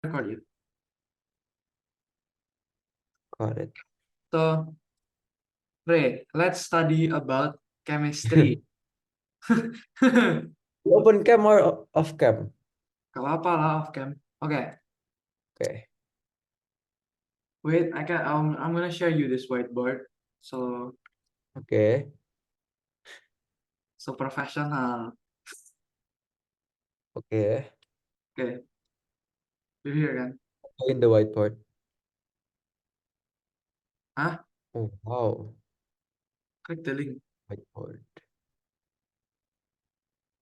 record you. Got it. So, Ray, let's study about chemistry. Open cam or off cam? Gak apa-apa lah off cam. Okay, Okay. wait, I'm gonna share you this whiteboard. So Okay. professional. Okay. Okay, you hear kan? In the whiteboard. Hah? Oh, wow. Klik the link. Whiteboard.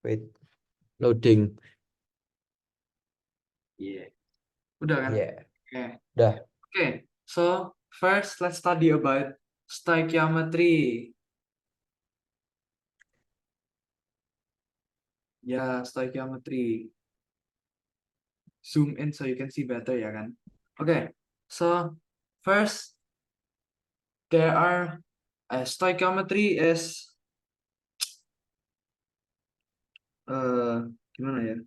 Wait. Loading. Yeah. Udah kan? Yeah. Okay. Dah. Okay. So first let's study about stoichiometry. Ya, stoichiometry. Zoom in so you can see better ya kan? Okay. So first there are stoichiometry is gimana ya?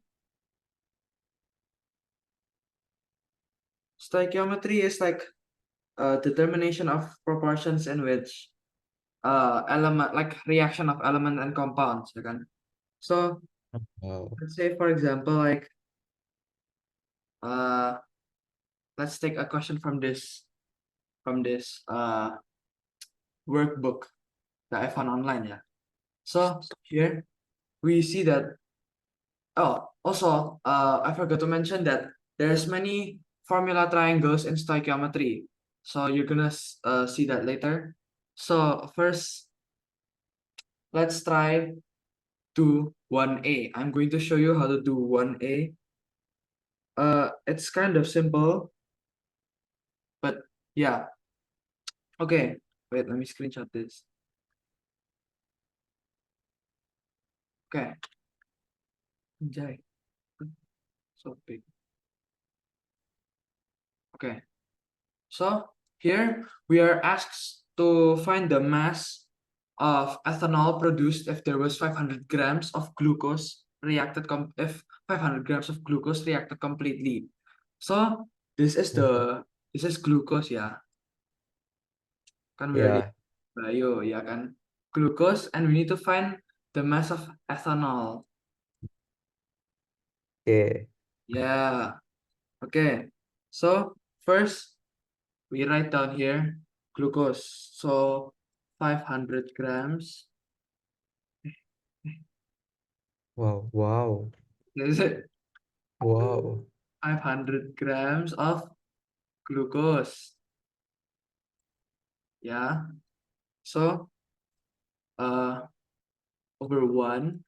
Stoichiometry is like determination of proportions in which element like reaction of element and compounds, ya kan? So Wow. let's say for example like uh let's take a question from this workbook that I found online, yeah. So here we see that also I forgot to mention that there's many formula triangles in stoichiometry. So you're gonna see that later. So first, let's try to 1A. I'm going to show you how to do 1A. It's kind of simple, but yeah. Okay, wait, let me screenshot this. Okay. Anjay. So big. Okay. So here we are asked to find the mass of ethanol produced if there was 500 grams of glucose reacted if 500 grams of glucose reacted completely. So this is glucose ya. Kan we already Yeah. bio ya kan. Glucose, and we need to find the mass of ethanol. Okay. Yeah. Okay. So first we write down here glucose. So 500 grams. Wow. Wow. Is it Wow. 500 grams of glucose? Yeah. So over 1,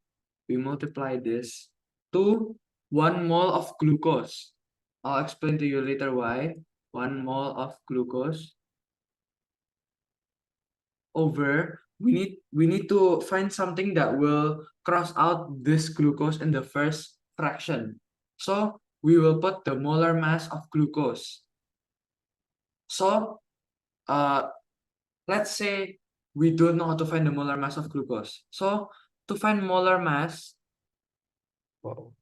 we multiply this to 1 mole of glucose. I'll explain to you later why. 1 mole of glucose over we need to find something that will cross out this glucose in the first fraction. So we will put the molar mass of glucose. So let's say we don't know how to find the molar mass of glucose. So to find molar mass, Wow.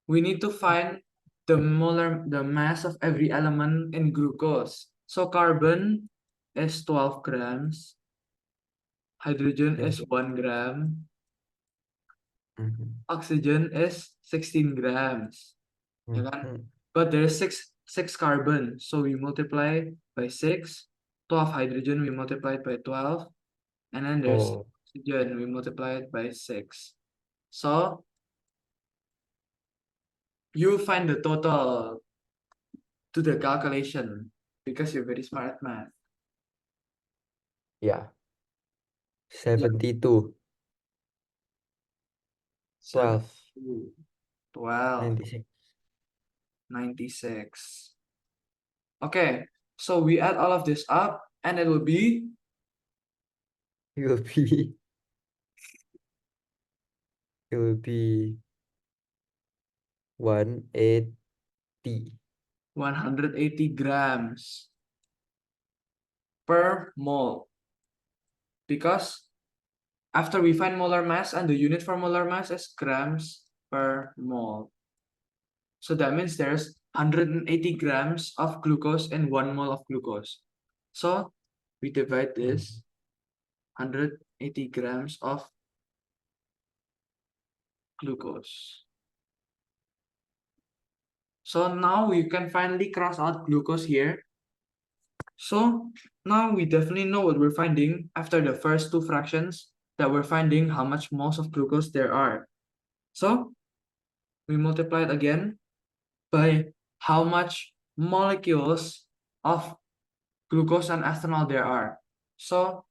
we need to find the mass of every element in glucose. So carbon is 12 grams, hydrogen Okay. is 1 gram, Mhm. oxygen is 16 grams. Ya kan? Mhm. But there's six carbon, so we multiply by 6. 12 hydrogen we multiply by 12, and then there's Oh. oxygen we multiply it by 6. So you find the total to the calculation because you're very smart at math. Yeah. Yeah. 72. 7, 12. 12, 96. 96. Okay, so we add all of this up, and it will be It will be. It will be 180. 180 grams per mole. Because after we find molar mass, and the unit for molar mass is grams per mole. So that means there's 180 grams of glucose in 1 mole of glucose. So we divide this 180 grams of glucose. So now you can finally cross out glucose here. So now we definitely know what we're finding after the first two fractions, that we're finding how much moles of glucose there are. So we multiply it again by how much molecules of glucose and ethanol there are. So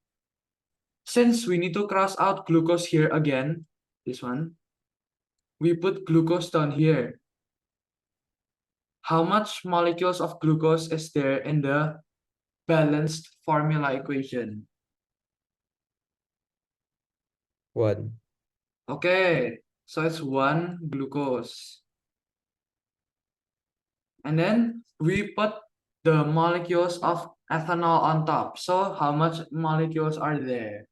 since we need to cross out glucose here again, this one, we put glucose down here. How much molecules of glucose is there in the balanced formula equation? 1. Okay, so it's 1 glucose. And then we put the molecules of ethanol on top. So how much molecules are there?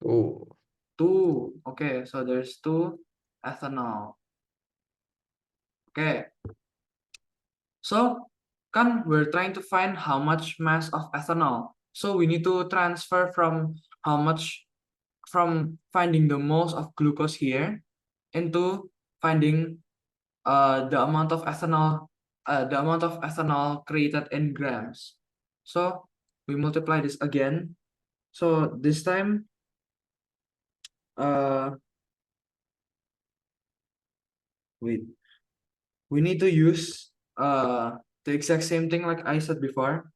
2. 2. Okay, so there's 2 ethanol. Okay. So kan we're trying to find how much mass of ethanol. So we need to transfer from how much from finding the moles of glucose here into finding the amount of ethanol created in grams. So we multiply this again. So this time wait, we need to use the exact same thing like I said before.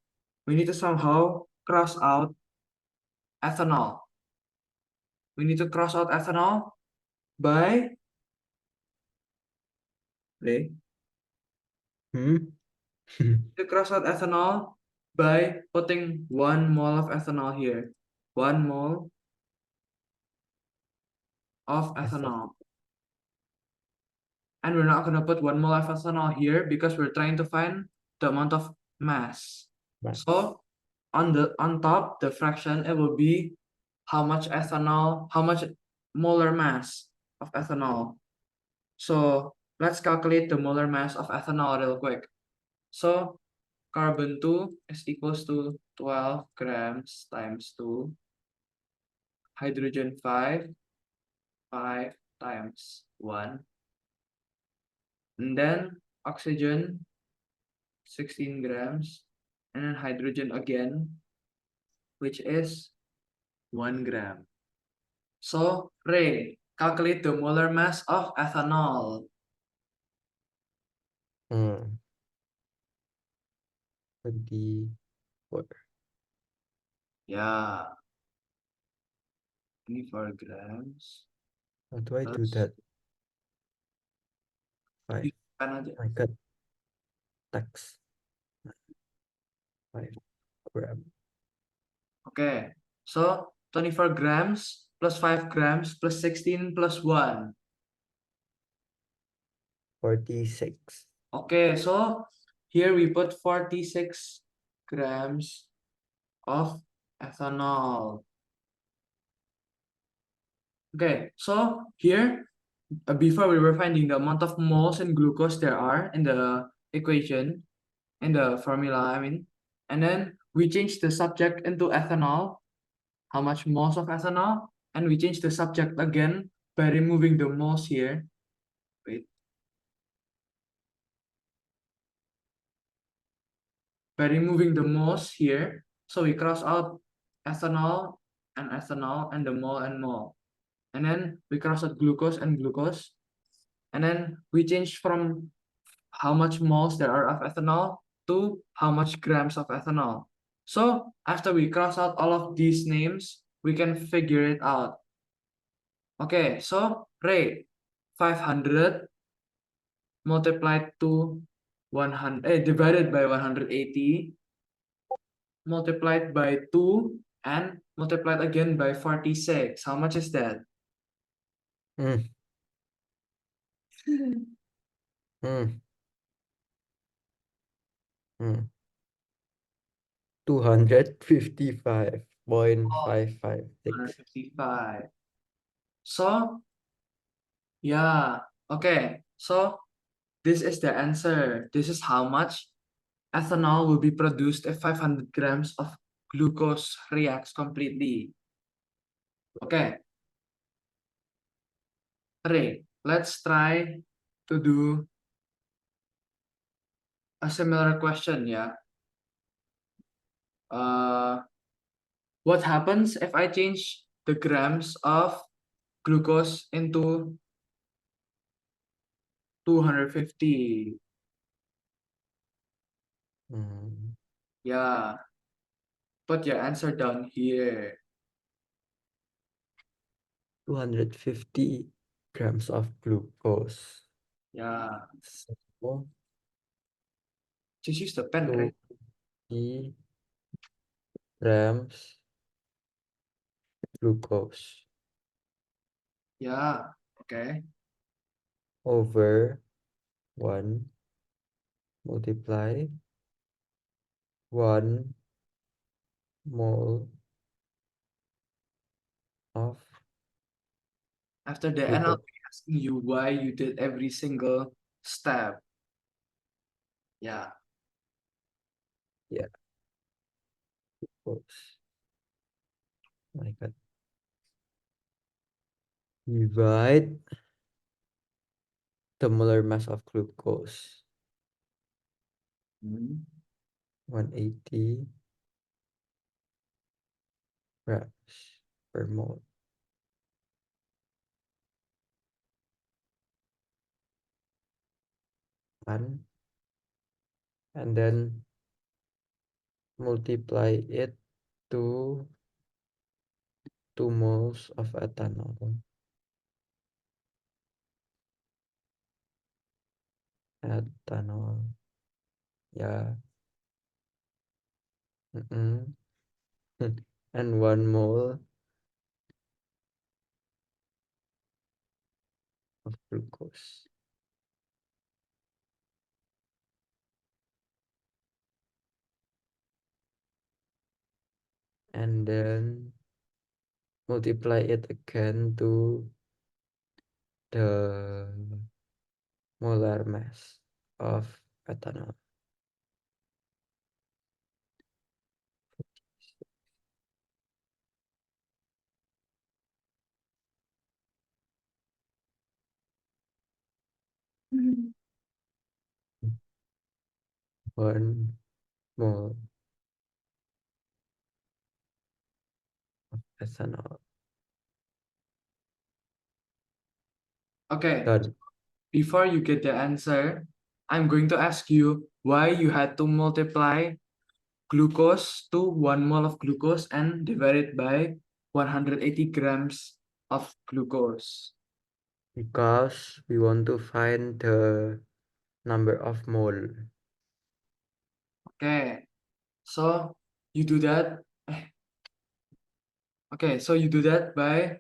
We need to somehow cross out ethanol. We need to cross out ethanol by wait, Hmm? to cross out ethanol by putting 1 mole of ethanol here. 1 mole of ethanol. And we're not going to put 1 mole of ethanol here because we're trying to find the amount of mass. Mass. So on top, the fraction, it will be how much ethanol, how much molar mass of ethanol. So let's calculate the molar mass of ethanol real quick. So carbon 2 is equals to 12 grams times 2. Hydrogen 5 times 1. And then oxygen 16 grams. And then hydrogen again, which is 1 gram. So Ray, calculate the molar mass of ethanol. 24. Yeah, 24 grams. How do I do Plus, that? 5. kan aja. I got tax. 5 gram. Okay, so 24 grams plus 5 grams plus 16 plus 1. 46. Okay, so here we put 46 grams of ethanol. Okay, so here, before we were finding the amount of moles in glucose there are in the equation, in the formula, I mean, and then we changed the subject into ethanol, how much moles of ethanol, and we changed the subject again by removing the moles here. Wait. By removing the moles here, so we cross out ethanol and the mole and mole. And then we cross out glucose and glucose. And then we change from how much moles there are of ethanol to how much grams of ethanol. So after we cross out all of these names, we can figure it out. Okay, so Ray, 500 multiplied to 100, divided by 180, multiplied by 2, and multiplied again by 46. How much is that? Mm. Mm. Mm. 255.556. 155. So, yeah, okay. So this is the answer. This is how much ethanol will be produced if 500 grams of glucose reacts completely. Okay, Ray, let's try to do a similar question, yeah. What happens if I change the grams of glucose into 250? Mm. Yeah, put your answer down here. 250 grams of glucose. Yeah, So just use the pen, Ray. 250 grams glucose Yeah, okay. over 1 multiply 1 mole of After the and I'll glucose. be asking you why you did every single step. Yeah, Yeah, glucose. My God. Divide the molar mass of glucose. hmm. 180 grams per mole. And then multiply it to 2 moles of ethanol. Ethanol. Yeah. And 1 mole of glucose. And then multiply it again to the molar mass of ethanol. Mhm. 1 mole of ethanol. Okay, Done. before you get the answer, I'm going to ask you why you had to multiply glucose to 1 mole of glucose and divide it by 180 grams of glucose. Because we want to find the number of mole. Okay, so you do that. Okay, so you do that by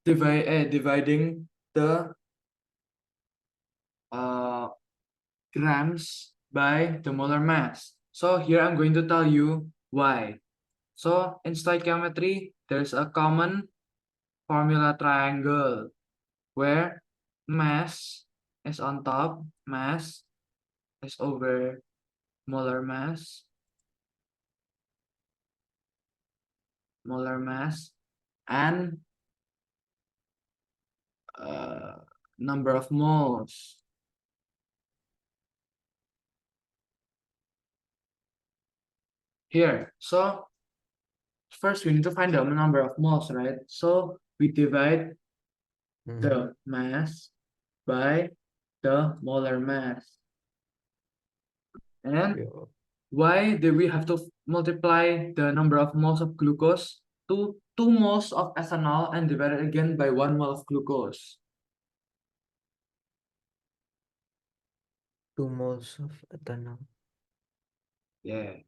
dividing the uh, grams by the molar mass. So here I'm going to tell you why. So in stoichiometry, there's a common formula triangle where mass is on top, mass is over molar mass, and uh, number of moles. Here, so first we need to find the number of moles, right? So we divide Mm. the mass by the molar mass. And Yeah. why do we have to multiply the number of moles of glucose to 2 moles of ethanol and divide it again by 1 mole of glucose? 2 moles of ethanol. Yeah.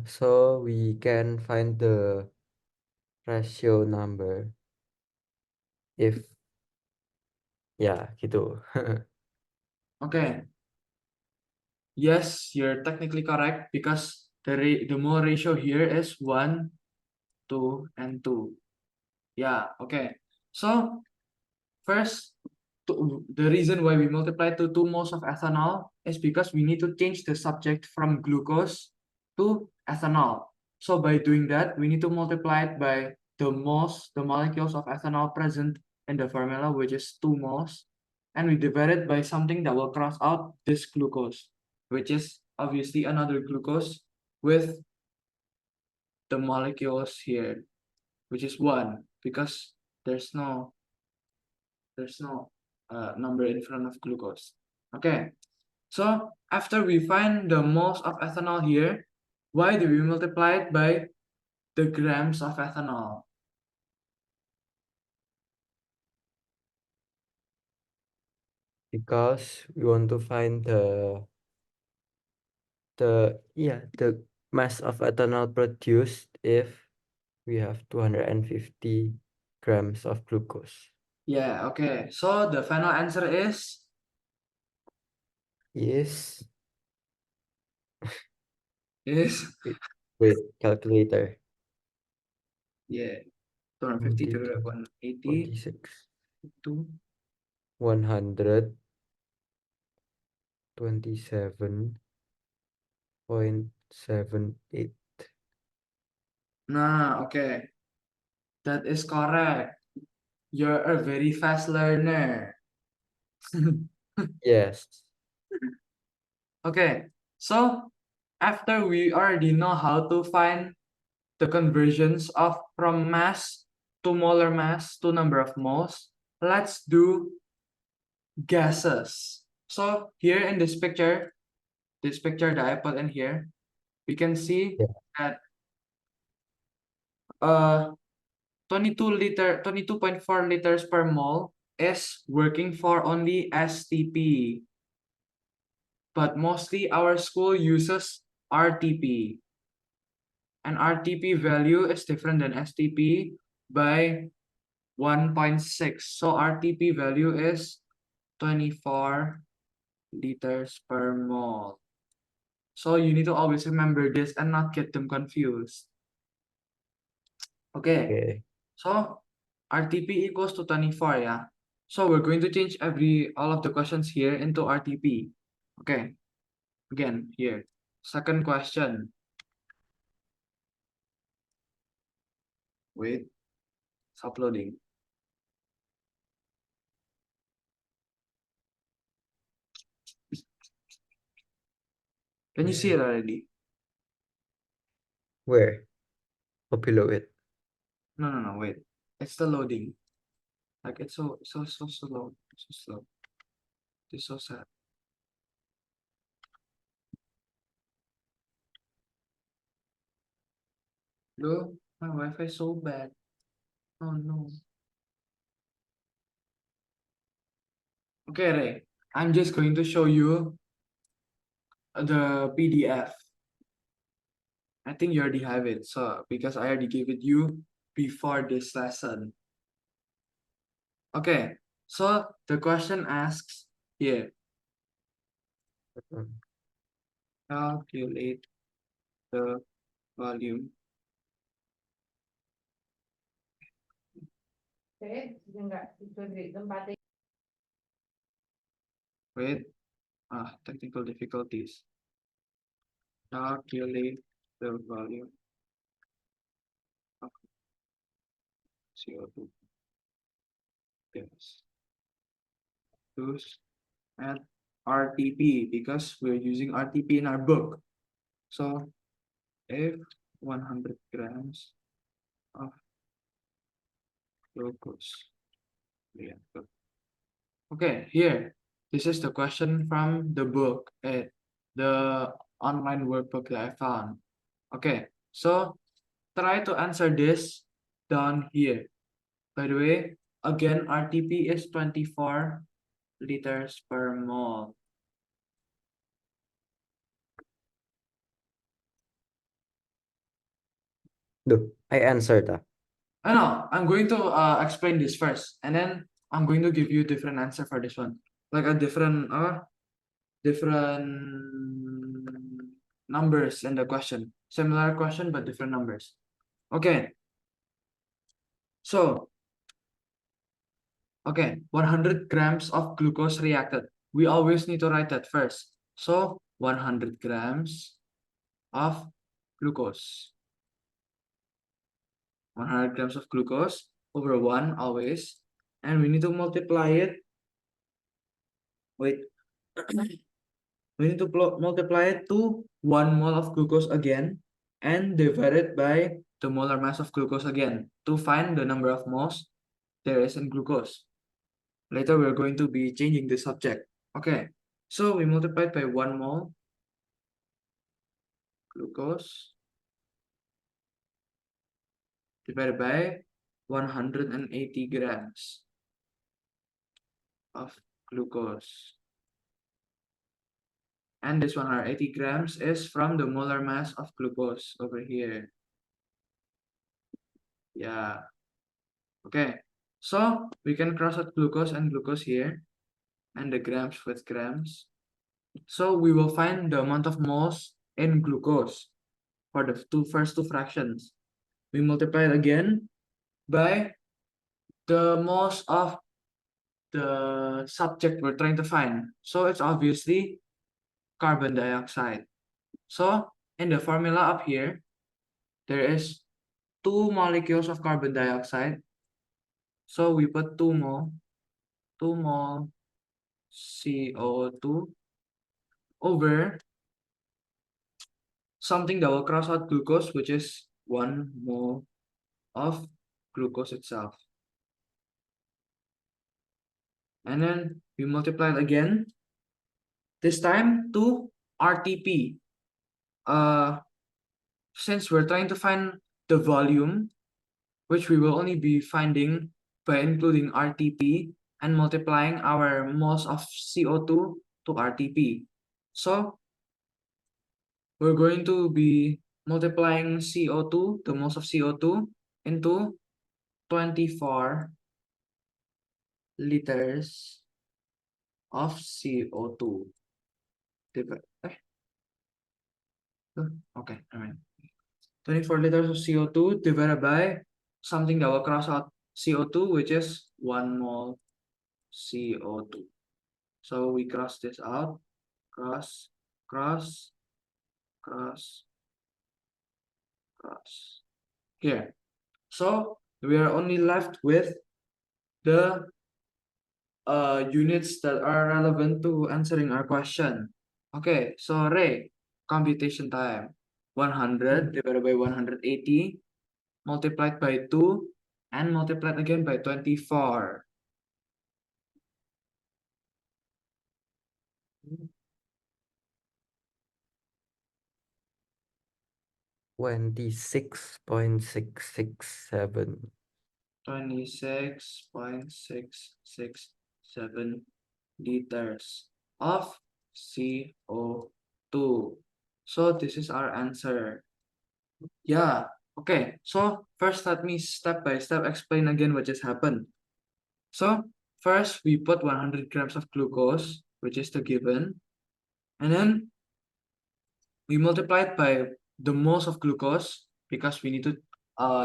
So we can find the ratio number if ya gitu. Okay. Yes, you're technically correct because the mole ratio here is 1, 2, and 2. Yeah, okay. So first, the reason why we multiply to 2 moles of ethanol is because we need to change the subject from glucose to ethanol. So by doing that, we need to multiply it by the moles, the molecules of ethanol present in the formula, which is 2 moles. And we divide it by something that will cross out this glucose, which is obviously another glucose with the molecules here, which is 1, because there's no number in front of glucose. Okay, so after we find the moles of ethanol here, why do we multiply it by the grams of ethanol? Because we want to find the mass of ethanol produced if we have 250 grams of glucose. Yeah, okay, so the final answer is Yes. wait, Calculator. yeah, 250 to 180 46. to 127.78. nah, okay, that is correct. You're a very fast learner. Yes. Okay, so after we already know how to find the conversions of from mass to molar mass to number of moles, let's do gases. So here in this picture that I put in here, we can see Yeah. that uh 22.4 liters per mole is working for only STP, but mostly our school uses RTP. And RTP value is different than STP by 1.6. So RTP value is 24 liters per mole. So you need to always remember this and not get them confused. Okay, Okay. so RTP equals to 24, yeah. So we're going to change all of the questions here into RTP. Okay, again here. Second question. Wait, it's uploading. Can you see it already? Where? Or below it? No, wait. It's still loading. Like it's so slow. So slow. It's so sad. Look, my Wi-Fi is so bad. Oh no. Okay, Ray. I'm just going to show you the PDF. I think you already have it. So because I already gave it you before this lesson. Okay. So the question asks here, Um, calculate the volume. Wait. Technical difficulties. Calculate the volume of CO2 gas used at RTP because we're using RTP in our book. So if 100 grams of glucose. Yeah. Okay, here. This is the question from the book, the online workbook that I found. Okay, so try to answer this down here. By the way, again, RTP is 24 liters per mole. Look, I answered that. I know, I'm going to explain this first, and then I'm going to give you a different answer for this one. Like a different numbers in the question. Similar question, but different numbers. Okay. So Okay, 100 grams of glucose reacted. We always need to write that first. So 100 grams of glucose. 100 grams of glucose over 1 always. And we need to multiply it. Wait. We need to multiply it to 1 mole of glucose again and divide it by the molar mass of glucose again to find the number of moles there is in glucose. Later, we're going to be changing the subject. Okay, so we multiplied by 1 mole glucose divided by 180 grams of glucose. And this 180 grams is from the molar mass of glucose over here. Yeah. Okay, so we can cross out glucose and glucose here, and the grams with grams. So we will find the amount of moles in glucose for the first two fractions. We multiply it again by the moles of the subject we're trying to find. So it's obviously carbon dioxide. So in the formula up here, there is 2 molecules of carbon dioxide. So we put 2 mole CO2 over something that will cross out glucose, which is 1 mole of glucose itself. And then we multiply it again, this time to RTP. Since we're trying to find the volume, which we will only be finding by including RTP and multiplying our moles of CO2 to RTP. So we're going to be multiplying CO2, the moles of CO2, into 24 liters of CO2. Okay, I mean 24 liters of CO2 divided by something that will cross out CO2, which is 1 mole CO2. So we cross this out, cross, cross, cross, cross. Here. So we are only left with the units that are relevant to answering our question. Okay, so Ray, computation time. 100 divided by 180 multiplied by 2 and multiplied again by 24. 26.667. 26.667 liters of CO2. So this is our answer. Yeah. Okay. So first, let me step by step explain again what just happened. So first, we put 100 grams of glucose, which is the given, and then we multiply it by the moles of glucose because we need to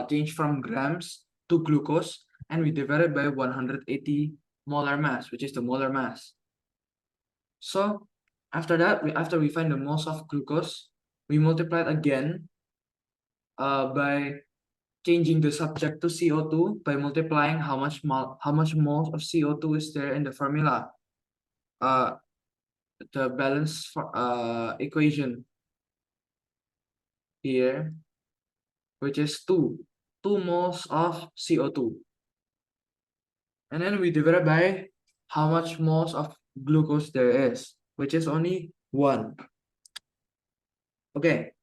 change from grams to glucose, and we divide it by 180 molar mass, which is the molar mass. So after that, after we find the moles of glucose, we multiply it again by changing the subject to CO2 by multiplying how much moles of CO2 is there in the formula. The balance for equation here, which is 2 moles of CO2. And then we divide by how much moles of glucose there is, which is only 1. Okay,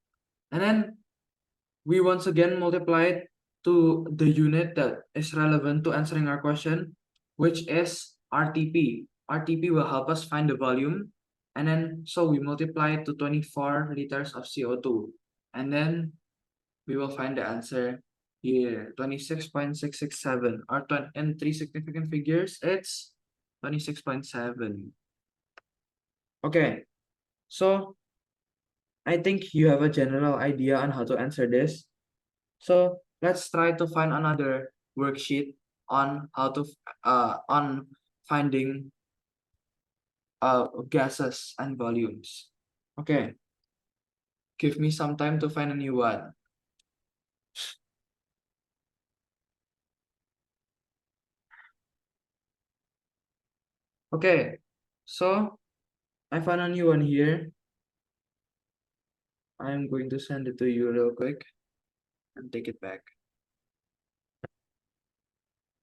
and then we once again multiply it to the unit that is relevant to answering our question, which is RTP. RTP will help us find the volume, and then so we multiply it to 24 liters of CO2, and then we will find the answer here, 26.667, or in 3 significant figures, it's 26.7. Okay, so I think you have a general idea on how to answer this. So let's try to find another worksheet on how to on finding gases and volumes. Okay, give me some time to find a new one. Okay, so I found a new one here. I'm going to send it to you real quick and take it back.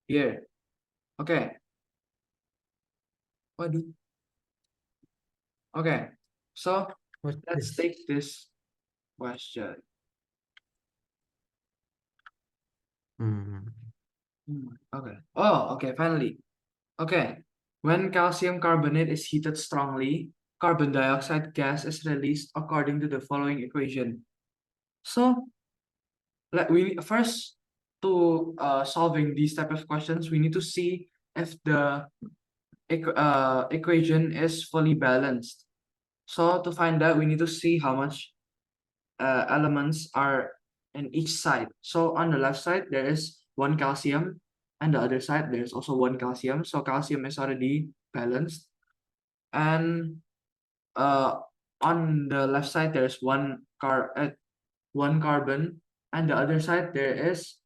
Here. Okay. Waduh. Okay. So What's let's this? take this question. Hmm. Okay. Oh, okay. Finally. Okay. When calcium carbonate is heated strongly, carbon dioxide gas is released according to the following equation. So we first to solving these type of questions, we need to see if the equation is fully balanced. So to find that, we need to see how much elements are in each side. So on the left side, there is one calcium, and the other side, there's also one calcium. So calcium is already balanced. And uh, on the left side, there's one carbon, and the other side, there is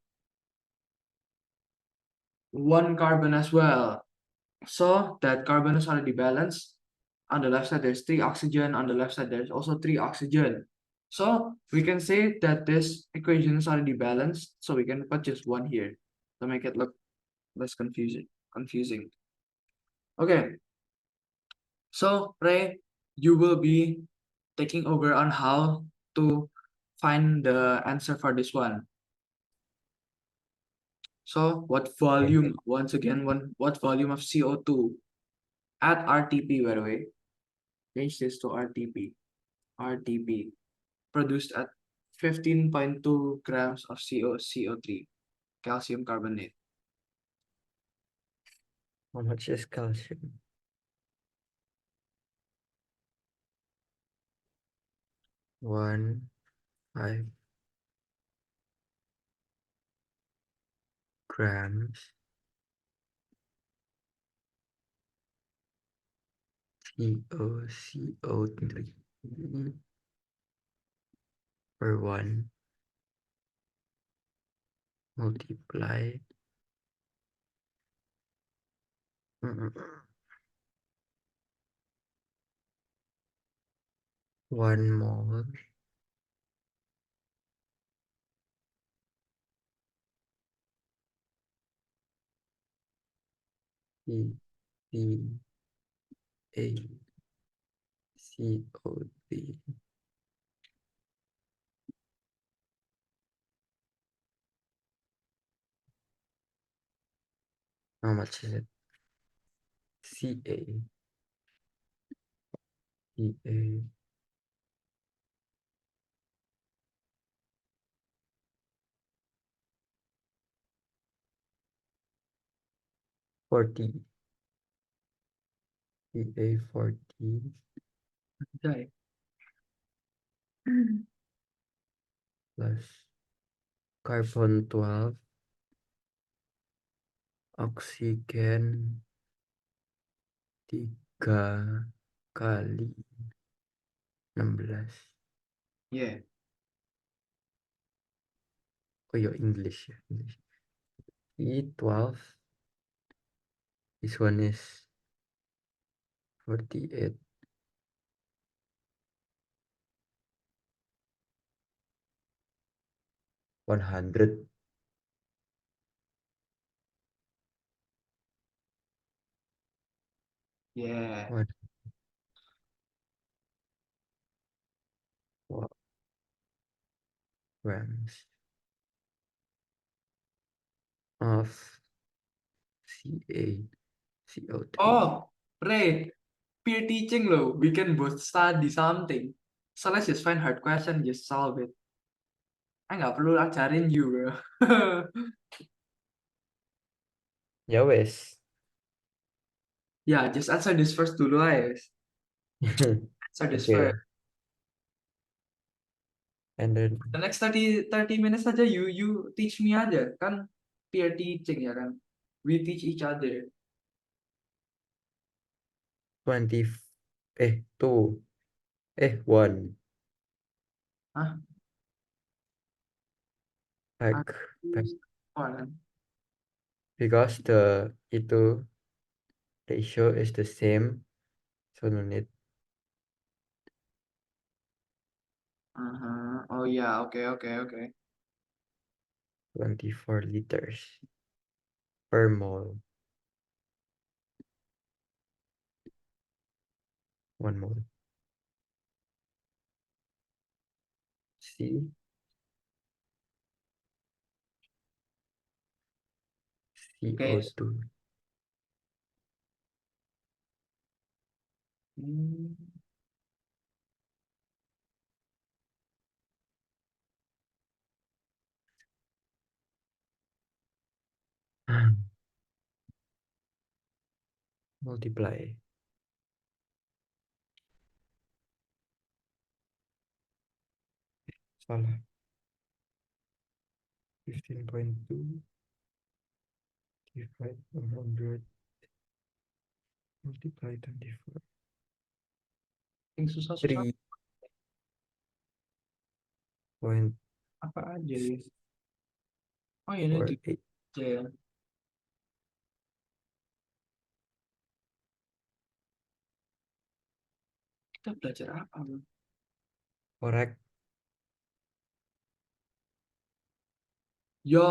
one carbon as well. So that carbon is already balanced. On the left side, there's three oxygen. On the left side, there's also three oxygen. So we can say that this equation is already balanced. So we can put just one here to make it look less confusing. Okay. So Ray, you will be taking over on how to find the answer for this one. So what Okay. volume, once again, what volume of CO2 at RTP, by the way, change this to RTP. RTP produced at 15.2 grams of CO3, calcium carbonate. How much is calcium? 1.5 grams CO3 per 1 multiply 1 mole CaCO3. How much is it? Ca 40 Ca40 Okay. plus carbon 12 oksigen 3 kali 16. Yeah. Oh yeah, English. E12. This one is 48. 100. Yeah. 1 grams of CO3. Oh, Ray, peer teaching loh. We can both study something. So let's just find hard question, just solve it. Nggak perlu ajarin you, bro. Ya wes. Yeah, just answer this first dulu aja. Answer this Okay. first. And then The next 30 minutes aja you teach me aja. Kan peer teaching ya kan. We teach each other. 20, 2, 1. Hah? Back, back. Accused one. Because the issue is the same, so no need. Uh-huh. Oh yeah, okay. 24 liters per mole. 1 mole. C, Okay. CO2. Hmm. Multiply. Salah. 15.2 divide 100 multiply 24. Yang susah-susah 3.48. apa aja ya? Oh ini tuh aja ya. Kita belajar apa, Bro? Correct. Yo,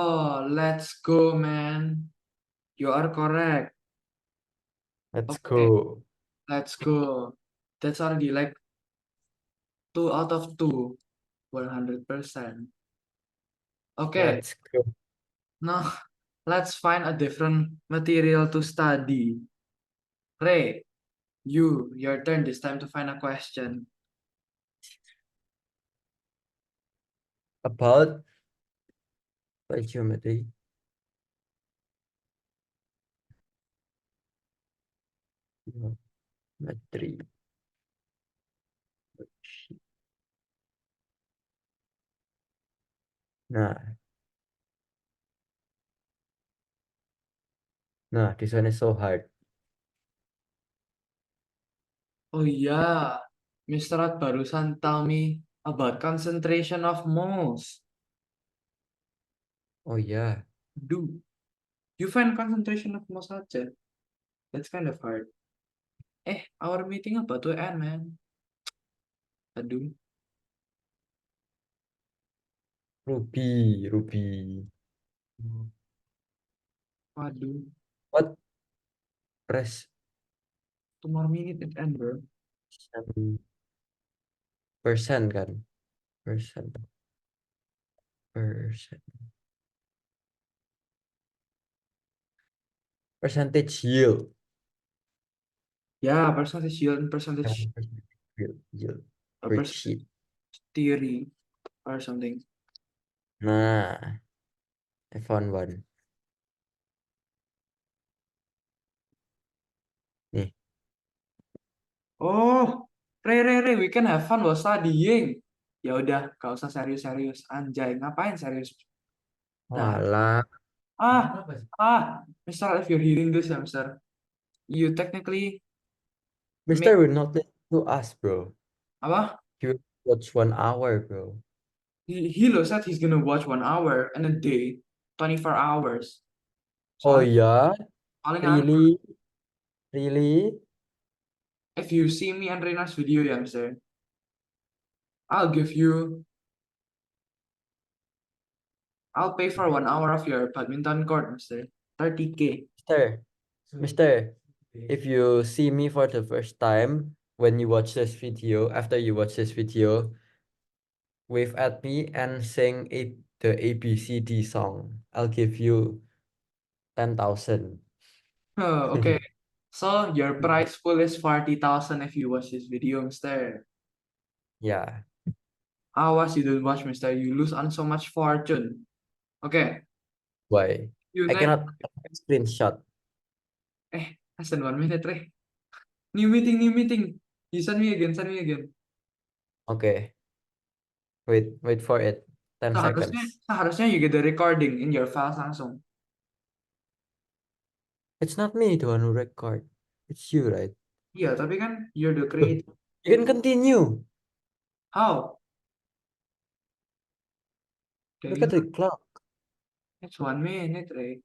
let's go, man. You are correct. Let's Okay, go. let's go. That's already like 2 out of 2, 100%. Okay, Let's go. now let's find a different material to study. Ray, your turn this time to find a question. About geometry. Geometry. Nah, this one is so hard. Oh yeah, Mr. Rod barusan tell me about concentration of moles. Oh yeah. Do you find concentration of moles saja? That's kind of hard. Our meeting about to end, man. Aduh, Ruby. waduh. What? Press 2 more minutes it end, bro. percent kan? Percent. Percentage yield. Yeah, percentage yield and percentage Yield. percentage Worksheet. theory or something. Nah, I found one. Nih, Oh, Ray, we can have fun while studying. Ya udah, gak usah serius-serius. Anjay, ngapain serius? Nah, walah. ah, Mister, if you're hearing this, ya, Mister, you technically make Mister will not listen to us, bro. apa? He will watch 1 hour, bro. He said he's gonna watch 1 hour in a day, 24 hours. Oh Soalnya yeah? paling Really? Really? if you see me and Rena's video, ya, Mister, I'll pay for 1 hour of your badminton court, Mister. 30K. Mister, if you see me for the first time when you watch this video, after you watch this video, wave at me and sing the ABCD song. I'll give you 10,000. Oh, okay. So your price pool is 40,000 if you watch this video, Mister. Yeah. Awas you don't watch, Mister. You lose on so much fortune. Okay. Why? You I next. cannot screenshot. Listen 1 minute, Ray. New meeting. You send me again. Okay. Wait for it. 10 Seharusnya, seconds. seharusnya you get the recording in your files langsung. It's not me the one who record. It's you, right? Iya, tapi kan you're the Loh, creator. you can continue. How? Look at Kayak the gitu. clock. It's 1 minute, Ray.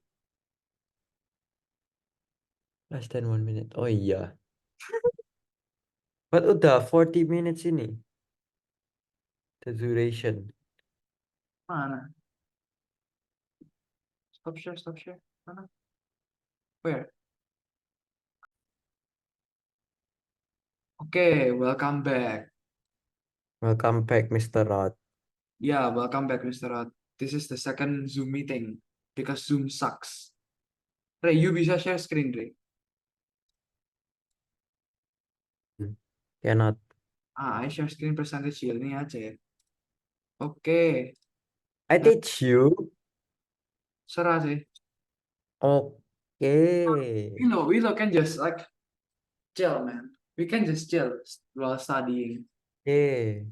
Less than 1 minute. Oh iya. But udah 40 minutes ini. The duration. Mana? Stop share, stop share. Mana? Where? Okay, welcome back. Welcome back, Mr. Rod. Yeah, welcome back, Mr. Rod. This is the second Zoom meeting because Zoom sucks. Ray, you bisa share screen, Ray. Cannot. I share screen percentage yield ini aja ya. Oke, I nah teach you. serah sih. Okay. We can just like chill, man. We can just chill while studying. Okay.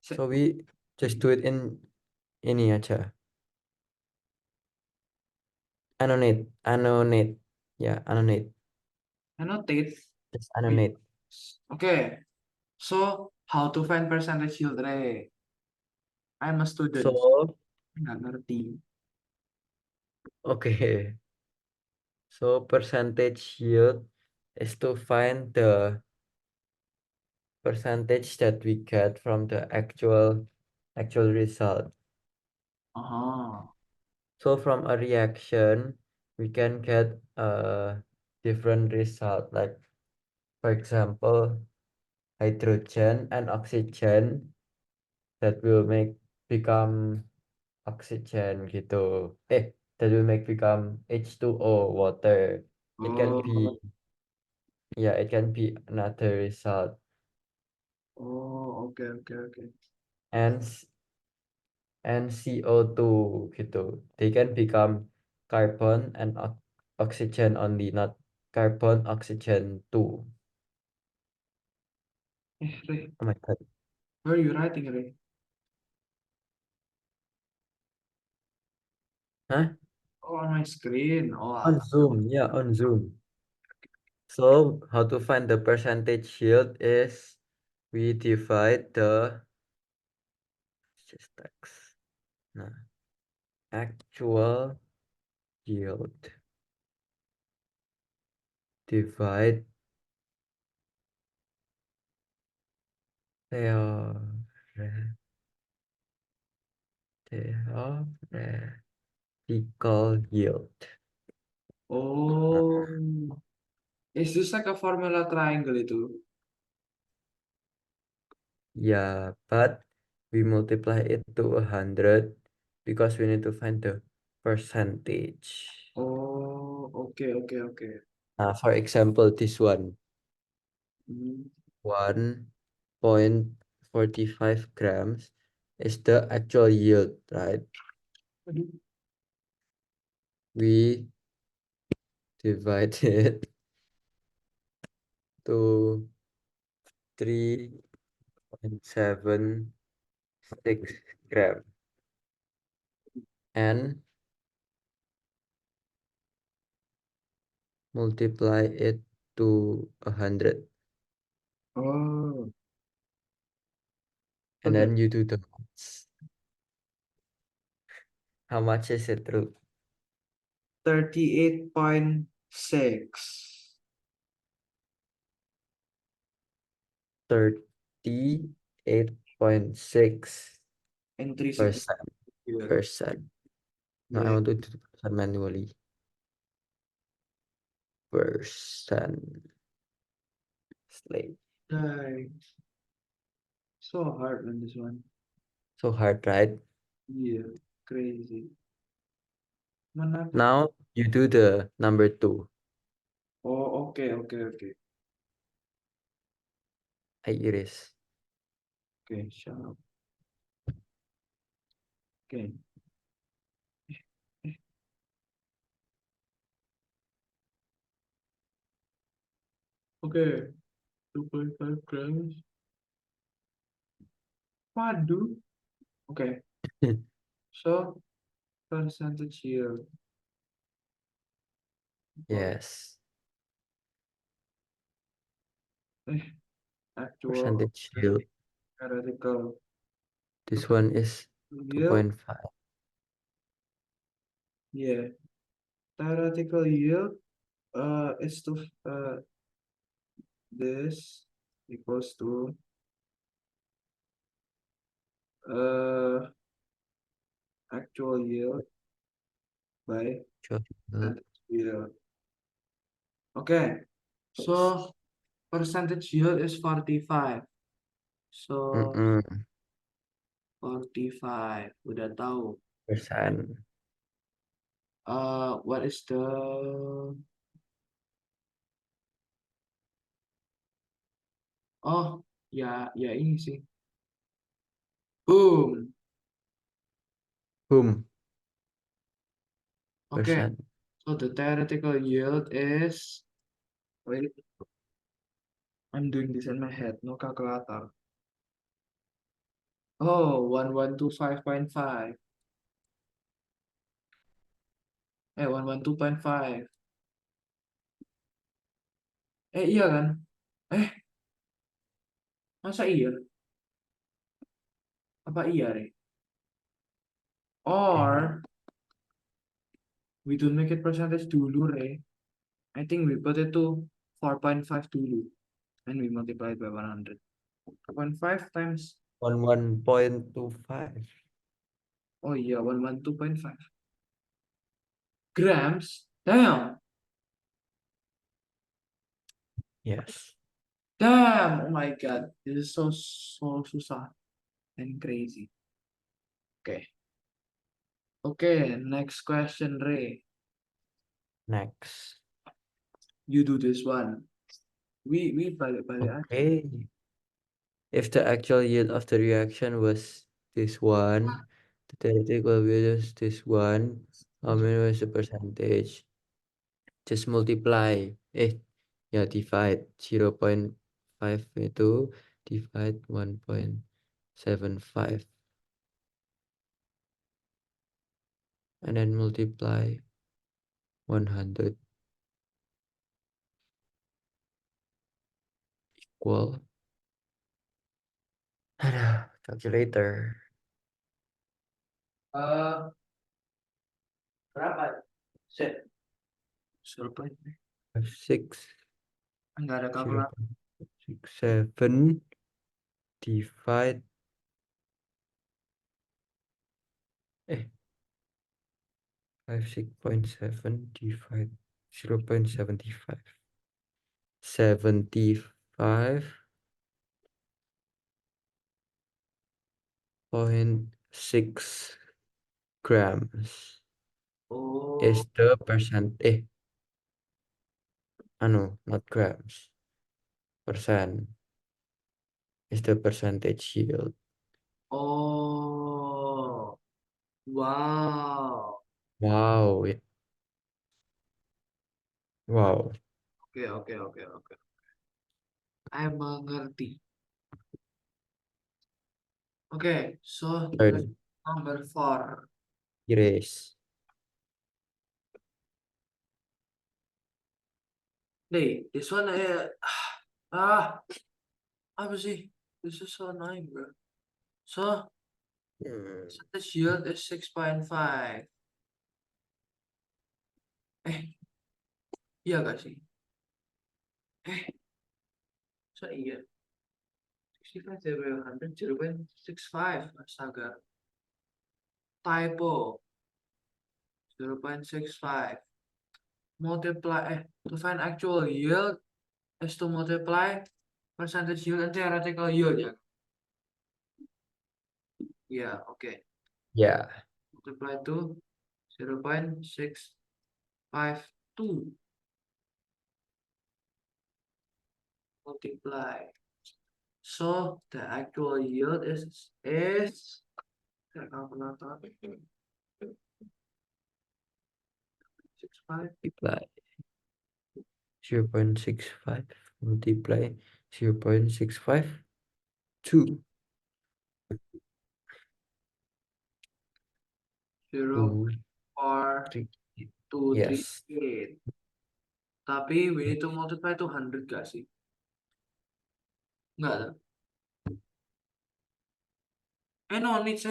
Se- So we just do it in ini aja. Annotate. Annotate. Yeah, annotate. Annotate. Just annotate. Okay, so how to find percentage yield, Ray? I'm a student. So, Nggak ngerti. okay. So percentage yield is to find the percentage that we get from the actual result. So from a reaction, we can get a different result. Like for example, hydrogen and oxygen that will make become oxygen gitu. That will make become H2O water. It can Oh, be, yeah, it can be another result. oh, okay. And and CO2 gitu. They can become carbon and oxygen only, not carbon, oxygen too. Ray, Oh my God. where are you writing, Ray? Huh? Oh, on my screen. Oh, On Zoom. Yeah, on Zoom. So how to find the percentage yield is we divide the just text. Nah, actual yield divide theore- theoretical yield. oh. Nah, Is this like a formula triangle itu? yeah, but we multiply it to 100 because we need to find the percentage. Oh, okay. For example, this one, Hmm. 1.45 grams is the actual yield, right? Aduh. We divide it to 3.76 gram and multiply it to 100. Oh, And okay. then you do the maths. How much is it, Ru? 38.6 38.6 and 360. percent. Percent. Now I Yeah. want to do the percent manually. Percent. Slate. Nice. So hard on this one. So hard, right? Yeah, crazy. Mana? Now you do the number 2. Oh, okay. I iris. Okay, shut up. Okay. Okay. 2.5 grams. Waduh. Okay. So percentage yield. Yes. Actual Percentage yield. theoretical This one is yield. 2.5. Yeah, theoretical yield is to this equals to uh actual yield by Actual yield. percentage yield. Okay, so percentage yield is 45. So Mm-mm. 45 udah tahu. Percent. What is the oh ya ya ini sih. Boom. Boom. Okay, Percent. so the theoretical yield is wait, I'm doing this in my head, no calculator. Oh, 1125.5. 112.5. Iya kan? Eh, masa iya? Apa iya, Re? Eh, Or we don't make it percentage dulu, Re. I think we put it to 4.5 dulu. And we multiply it by 100. 4.5 times, 1.25. oh iya, 112.5 grams. Damn, Yes. damn, oh my God. This is so susah and crazy. Okay, okay, next question, Ray. Next. You do this one. We balik-balik aja. Okay. If the actual yield of the reaction was this one, the theoretical yield is this one, how many was the percentage? Just multiply. Ya divide 0.5 itu divide 1.75 and then multiply 100 equal. Aduh, calculator. Eh, berapa? Set. 0. Six Enggak ada zero kalkulator. point six seven divide eh 56.7 divide 0.75 75.6 grams Oh, is the percent not grams, percent is the percentage yield. oh, wow. Wow, wow. Oke, oke, oke, oke. I mengerti. Oke, so let's Third, number 4. erase. Nih, this one ah, apa sih? This is so annoying, bro. So, Hmm, percentage yield is 6.5. Eh, iya gak sih? Eh, so iya. 65 divided by 100, 0.65. Astaga. Typo. 0.65. Multiply, to find actual yield is to multiply percentage yield and theoretical yield, ya? Yeah, okay. yeah, Multiply to 0.652. Multiply. So the actual yield is calculator 65 multiply 0.65 multiply 0.652 0 2 4 3 2 3 yes 8. Tapi we need to multiply to 100 gak sih? Enggak ada. No, needs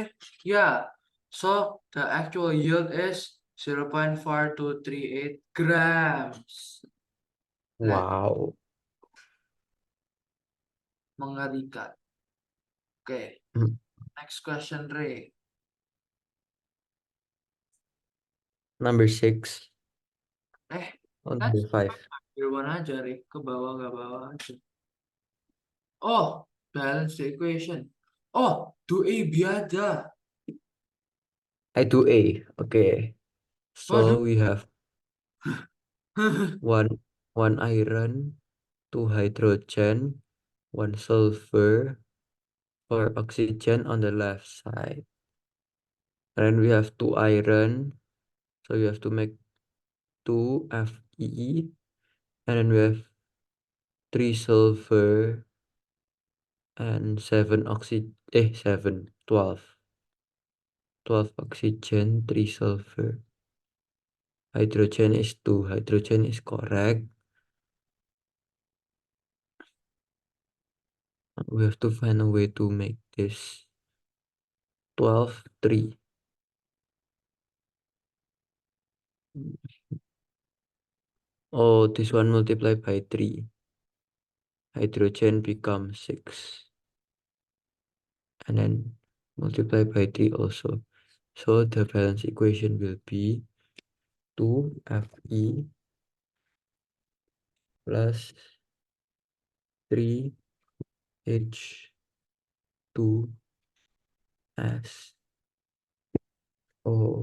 Yeah. So the actual yield is 0.4238 grams. That Wow. mengerikan. Okay. Mm. Next question, Ray. Number 6 Eh, on that's number 5. one aja, Ray. Ke bawah, ke bawah aja. Oh, balance the equation. Oh, do A biada. I do A. Okay. Waduh. So we have one iron, 2 hydrogen, 1 sulfur, 4 oxygen on the left side. And then we have 2 iron, so you have to make 2 Fe. And then we have 3 sulfur and 7 7, 12. 12 oxygen, 3 sulfur. Hydrogen is 2. Hydrogen is correct. We have to find a way to make this 12, 3. Oh, this one multiplied by 3. Hydrogen becomes 6. And then multiply by 3 also. So the balance equation will be 2Fe plus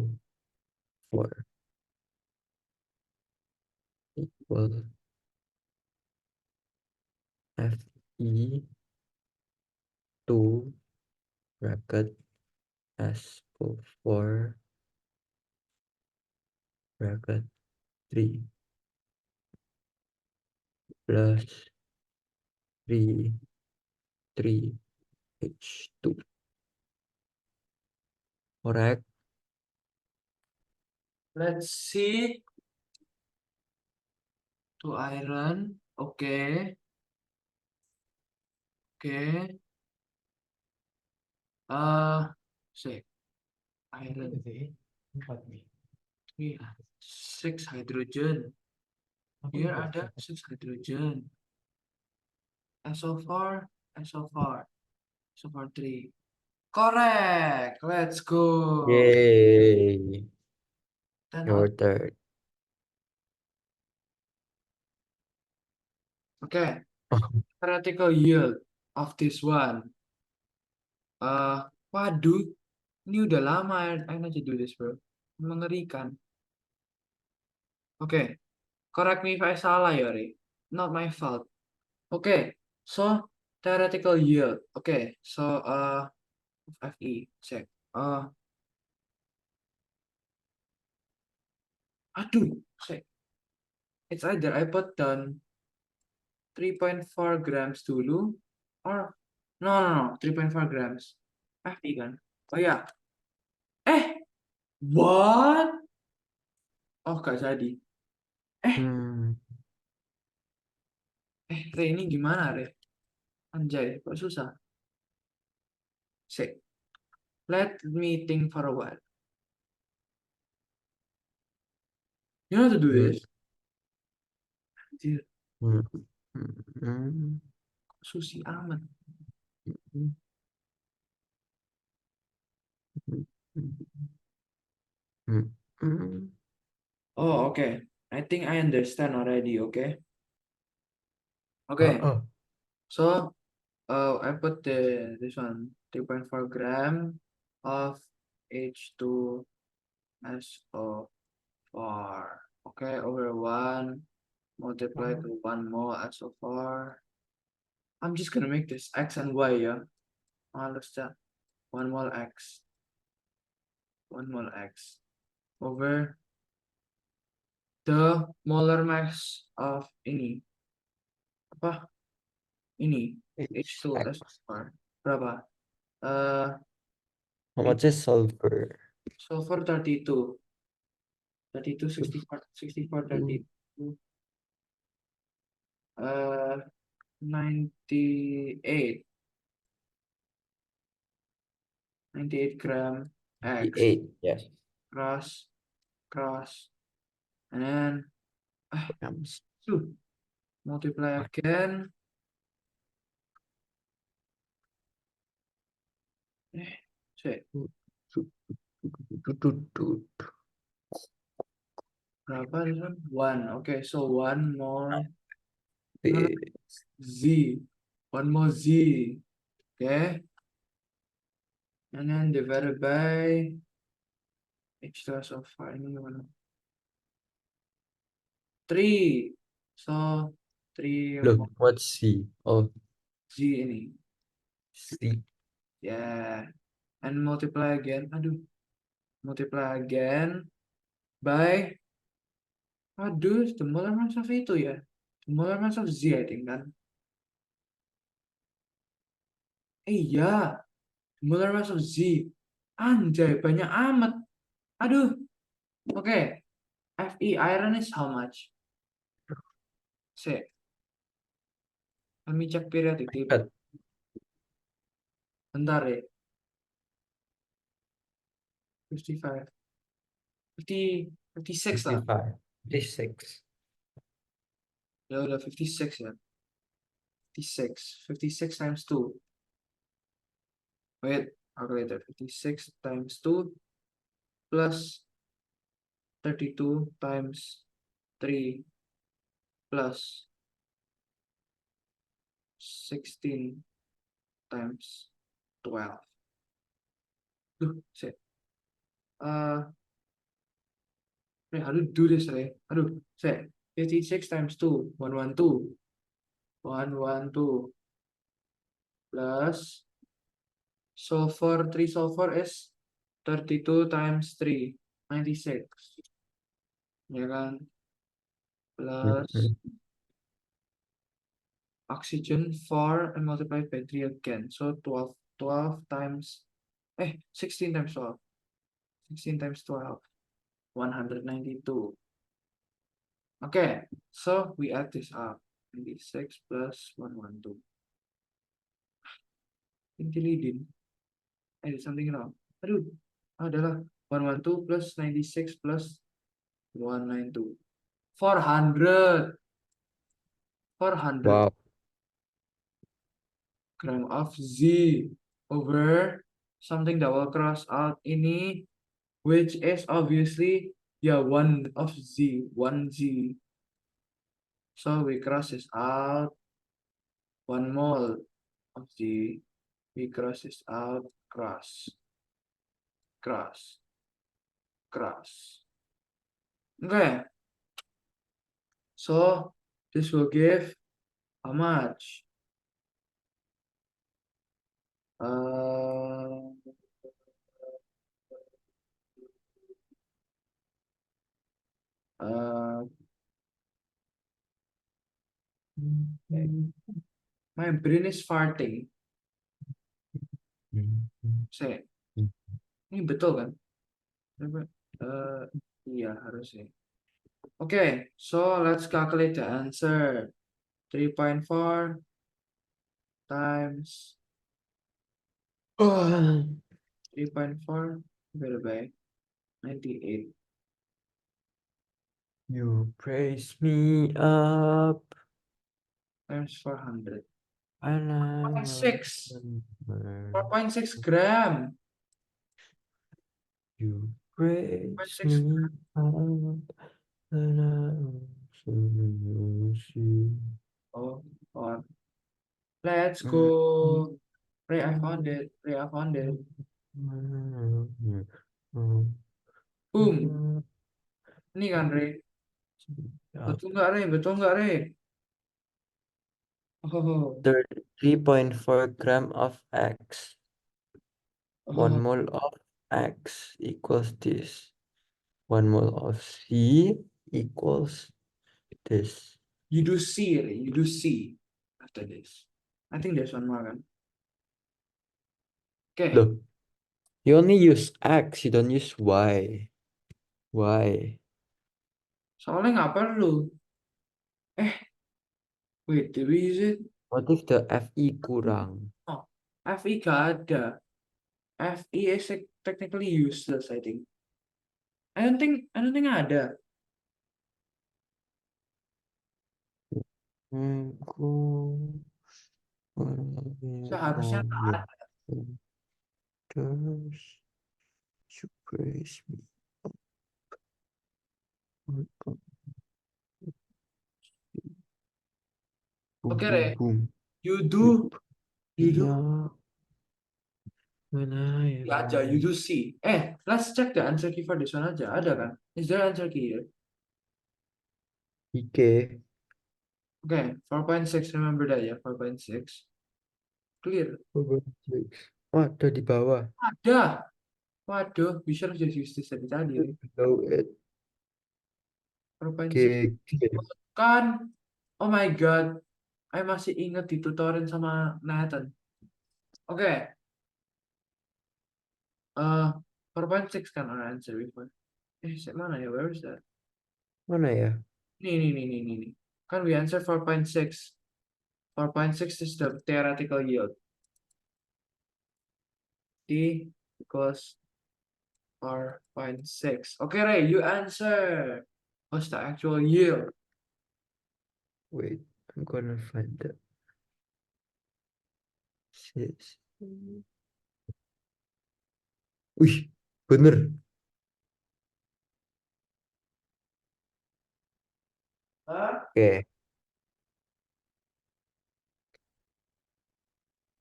3H2SO4 equal Fe 2 bracket SO4 bracket 3 plus 3H2. Correct? Let's see. 2 iron. Okay. Okay. Say iron. 6 hydrogen. Here ada 6 hydrogen. SO4, SO4, SO4 3. Correct. Let's go. Yay! 10 Your out. turn. Okay. Theoretical yield of this one. Waduh. Ini udah lama I not to do this, bro. Mengerikan. Okay. Correct me if I salah, Yori. Not my fault. Okay. So, theoretical yield. Okay. So, FE. Check. Aduh. Check. It's either I put down 3.4 grams dulu or no 3.4 grams FE kan. Oh ya. What? Oh, gak jadi. Hmm. Re, ini gimana, Re? Anjay, kok susah. Sik. Let me think for a while. You know how to do Hmm. this? Anjir, Hmm. Hmm. susi amat. Hmm. Hmm. Hmm. Oh, okay. I think I understand already, okay? Okay. Uh-uh. So, I put this one 3.4 gram of H2SO4. Okay, over 1 multiply to 1 mole SO4. I'm just gonna make this X and Y, yeah? Understand? 1 mole X. 1 mole X over the molar mass of ini. Apa? Ini. H X. H2SO4. Berapa? Uh, How much is sulfur? sulfur 32. 32, 64, 64, 32. uh 98 gram X 8, yes. cross, and then Grams. multiply again. Cek berapa this one? 1. Okay, so one more Z. One more Z. Okay. And then divided by H plus of ini gimana? 3. So 3 Look, what's C? Oh, Z ini. C. Yeah. And multiply again. Aduh. Multiply again by, aduh, the molar mass of itu ya. The molar mass of Z, I think kan. Iya. The molar mass of Z. Anjay, banyak amat. Aduh. Oke. Fe iron is how much? Say. Let me check periodic table. But Bentar ya. 55. 50, 56 lah. 55, 56. Ya udah 56 ya. 56. 56 times 2. Wait, calculator. 56 times 2 plus 32 times 3 plus 16 times 12. Duh, shit. How to do this, Ray? Aduh, say 56 times 2, 112. 112 plus, so for 3 sulfur is 32 times 3, 96. Ya kan? Plus oxygen 4 and multiplied by 3 again. So 12 times, 16 times 12. 16 times 12, 192. Okay, so we add this up. 96 plus 112. Intilidin. There's something wrong. Aduh, adalah 112 plus 96 plus 192. 400. 400 Wow. gram of Z over something that will cross out ini, which is obviously, yeah, 1 of Z, 1Z. So we cross this out, 1 mole of Z, we cross this out, cross. Okay, so this will give how much? Uh, uh, my brain is farting. Say, ini betul kan? Iya harusnya. Okay, so let's calculate the answer. 3.4 times 3.4 divided by 98 You praise me up. times 400. And I 4.6. remember 4.6 gram. you praise 4.6. me up. And I also see. Oh, on. Let's go. Ray, I found it. Ray, I found it. Boom. Ini kan, Ray. Betul nggak, Ray? Betul nggak, Ray? Oh, 33.4 gram of X. 1 oh. mole of X equals this. 1 mole of C equals this. You do C, Ray. You do C after this. I think there's one more kan. Okay. Look, you only use X, you don't use Y. Why? Soalnya nggak perlu. Wait, did we use it? What if the FE kurang? Oh, FE gak ada. FE is technically useless, I think. I don't think ada. Seharusnya tak ada. Surprise me. Oke, Re. You do Mana ya? ya aja, you do see. Let's check the answer key for this one aja. Ada kan? Is there answer key here? Ike. Okay, 4.6, remember that ya, 4.6. Clear. Oh, ada di bawah. Ada. Waduh, we should have just used this tadi. Below it. 4.6. Kan? Oh my god. I masih ingat ditutorin sama Nathan. Oke. 4.6 kan our answer before. Mana ya? Where is that? Mana ya? Nih. Kan we answer 4.6. 4.6 is the theoretical yield. T equals 4.6. Okay, Ray, you answer. What's the actual yield? Wait, I'm gonna find that. Wih, bener. Okay.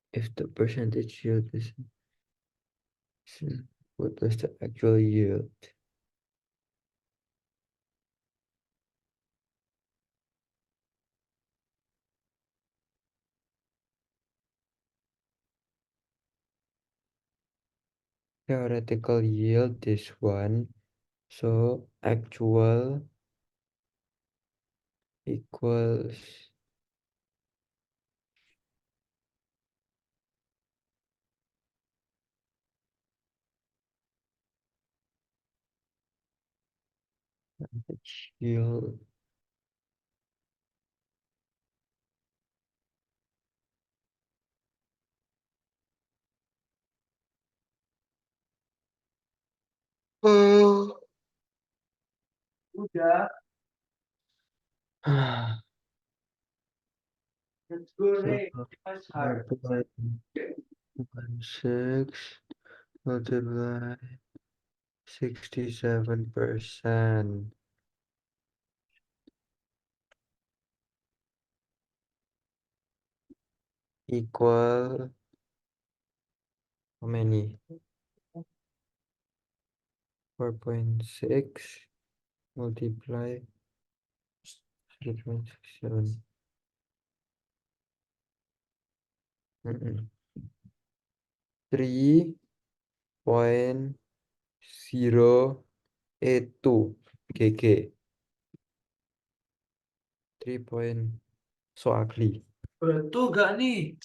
If the percentage yield is, what is the actual yield? Theoretical yield this one. So actual equals yield. Udah. Let's go, Ray. That's hard. 6 multiply 67% equal how many? 4.6 multiply 3.67. 3.082 GG. 3 point so ugly. Betul gak nih?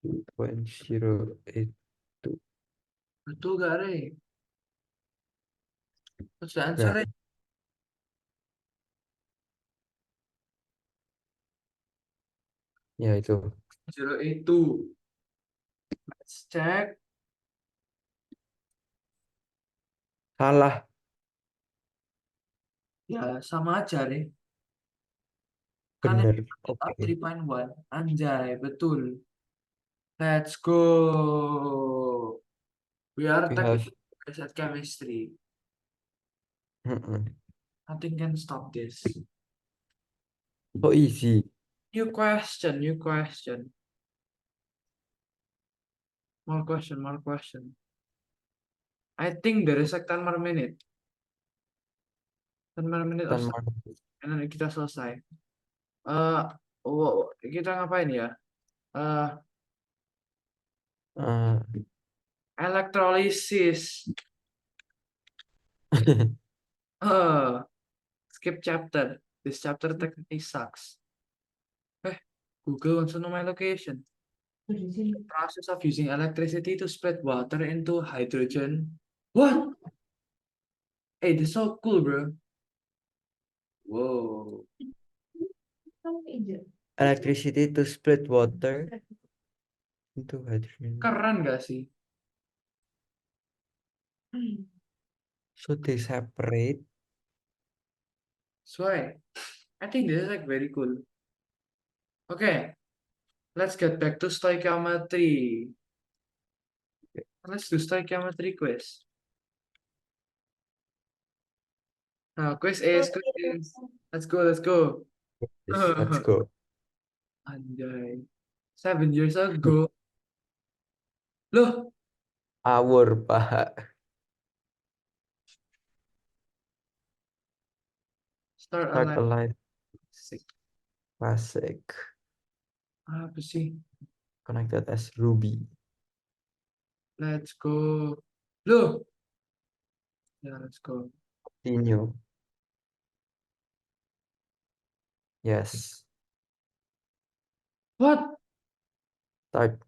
3.082. Betul gak, Ray? What's the answer, Ray? Ya itu. 082. Let's check. Salah. Ya, sama aja, Ray. Kan Bener. up Oke. 3.1. Anjay, betul. Let's go. We are We have technically at chemistry. mm-mm. Nothing can stop this. So easy. New question. More question. I think there is like 10 more minute. 10 more minute or Dan so. And then kita selesai. Kita ngapain ya? Electrolysis. Skip chapter. This chapter technically sucks. Google wants to know my location. The process of using electricity to split water into hydrogen. What? Hey, this is so cool, bro. Wow. Electricity to split water into hydrogen. Keren gak sih? So they separate. So I think this is like very cool. Okay, let's get back to stoichiometry. Let's do stoichiometry quiz. Quiz is. Let's go, let's go. Yes, let's go. Anjay. 7 years ago. Loh, Hour, Pak. start Start alive. alive. Sick. Classic. Apa sih? Connected as Ruby. Let's go. Loh. Ya, let's go. Continue. Yes. What? Start.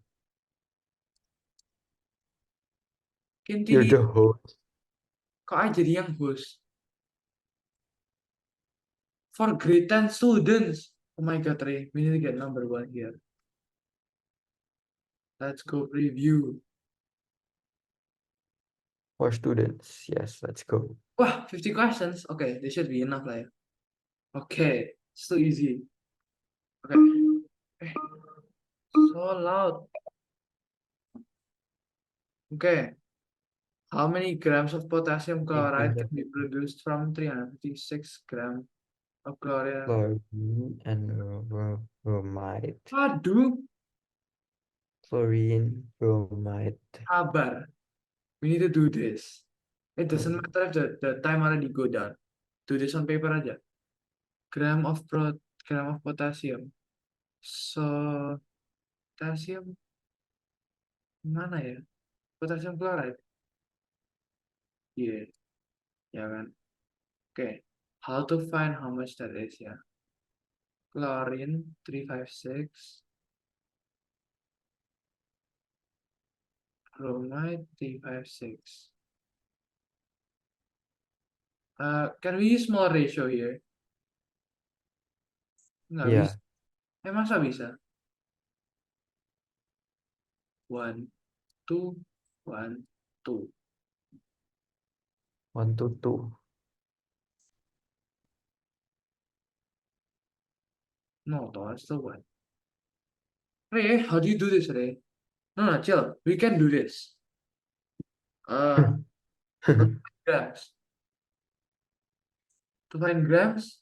You're Kintili. the host. Kok aja jadi yang host? For grade 10 students. Oh my god, Ray. We need to get number 1 here. Let's go preview. For students. Yes, let's go. Wah, 50 questions. Okay, this should be enough lah ya. Okay, it's too easy. Okay. Eh, so loud. Okay. How many grams of potassium chloride can be produced from 356 grams of chlorine? Chlorine and bromide. Aduh, Chlorine, bromide. sabar. We need to do this. It doesn't matter if the time already go down. Do this on paper aja. Gram of potassium. So potassium mana ya? Potassium chloride. Iya, ya kan. Okay. How to find how much that is ya? Chlorine 356, bromide 356. Can we use small ratio here? Nggak bisa. Yeah, Masa bisa? 1, 2, 1, 2. 1 to 2. No, that's the one. Ray, how do you do this, Ray? No, chill. We can do this. Grams. To find grams,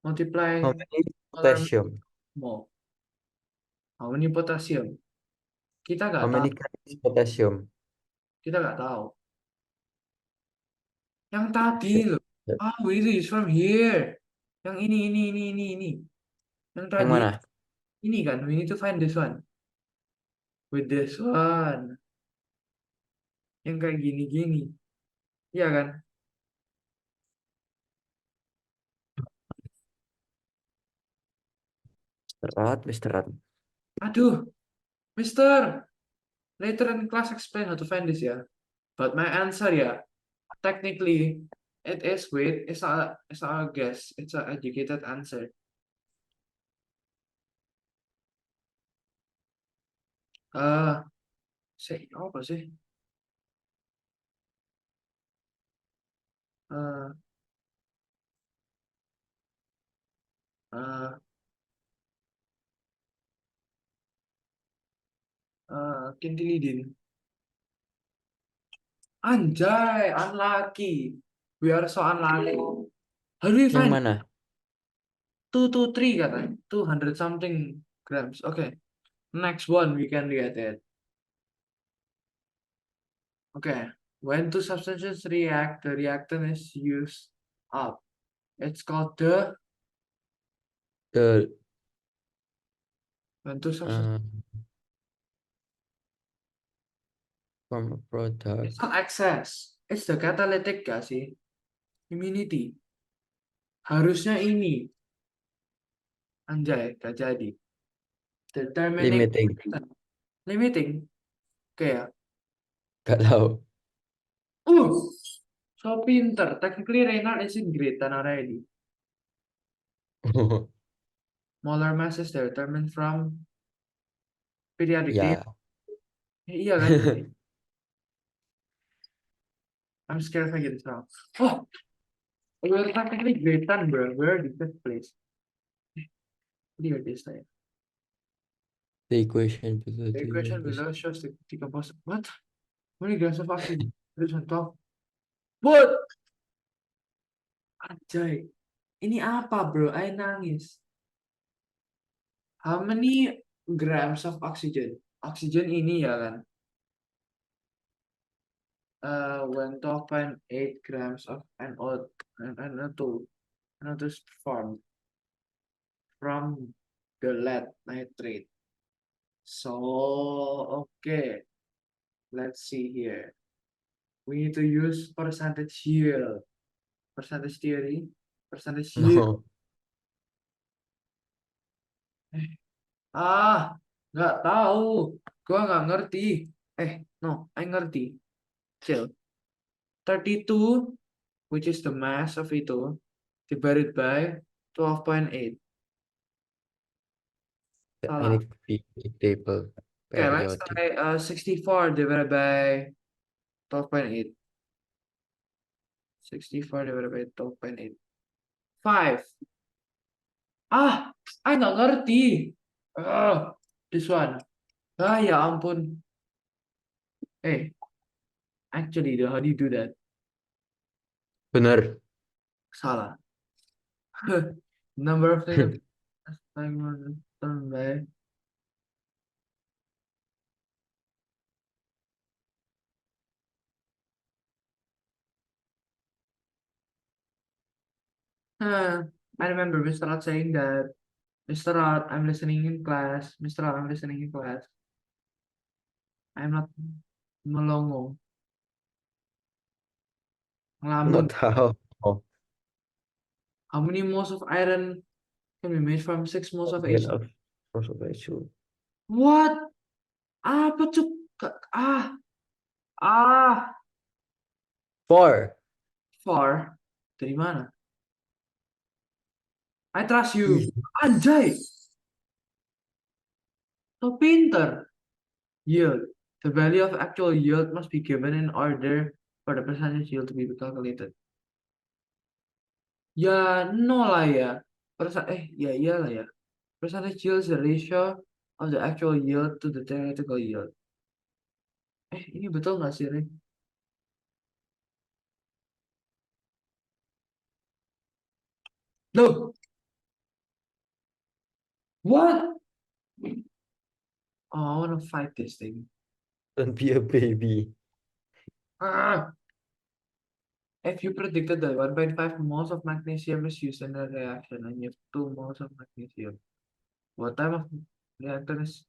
multiply How many molar potassium? mole. How many potassium? Kita How nggak tahu. many grams potassium? Kita nggak tahu. Yang tadi Shit. loh. We need to use from here. Yang ini. Yang Yang tadi mana? ini kan. We need to find this one. With this one. Yang kayak gini. Iya kan? Mr. Rat. Aduh, Mister. Later in class explain how to find this ya. But my answer ya, technically it is wait, it's a guess. It's a educated answer. Apa sih? Uh, uh, Kintilidin. Anjay, unlucky. We are so unlucky. How do we Yang find mana? 223 katanya? 200 something grams. Okay. Next one we can get it. Okay. When two substances react, the reactant is used up. It's called the The when two substances. From a product. It's not excess. It's the catalytic gak sih? Immunity. Harusnya ini. Anjay, gak jadi. Determining. Limiting. Limiting. Kayak. Gak tahu. So pinter. Technically Reynard is in grade 10 already. Molar mass is determined from periodic Yeah. table. Iya kan? I'm scared if I get this wrong. Oh, we're technically grade 10, bro. We're the fifth place. Clear this time. The equation below The the equation universe. below shows the decomposed. What? How many grams of oxygen? This one top. What? Anjay. Ini apa, bro? I nangis. How many grams of oxygen? Oxygen ini ya kan? When 12.8 grams of NO2 is formed from the lead nitrate. So, okay, let's see here. We need to use percentage yield. Percentage theory, percentage yield. No. Nggak tahu. Gua nggak ngerti. No, I ngerti. Chill. 32, which is the mass of itu, divided by 12.8. I Salah. need periodic table. Okay, let's Periodic. try 64 divided by 12.8. 64 divided by 12.8. 5. I nggak ngerti. This one. Ya ampun. Actually, how do you do that? Bener. Salah. Number of things done by. I remember Mr. Rod saying that. Mr. Rod, I'm listening in class. Mr. Rod, I'm listening in class. I'm not melongo. Ngelamun. Not how. Oh, How many moles of iron can be made from 6 moles of again H2? of course of issue. What? Apa cuk? Ah, ah, 4. far. Dari mana? I trust you. Easy. Anjay, so pinter. Yield. The value of actual yield must be given in order for the percentage yield to be calculated. Ya, no lah ya. Ya iyalah ya. Percentage yield is the ratio of the actual yield to the theoretical yield. Ini betul nggak sih, Rin? Loh, what? Oh, I want to fight this thing. Don't be a baby. Ah, if you predicted that 1.5 moles of magnesium is used in the reaction and you have 2 moles of magnesium, what type of reactor is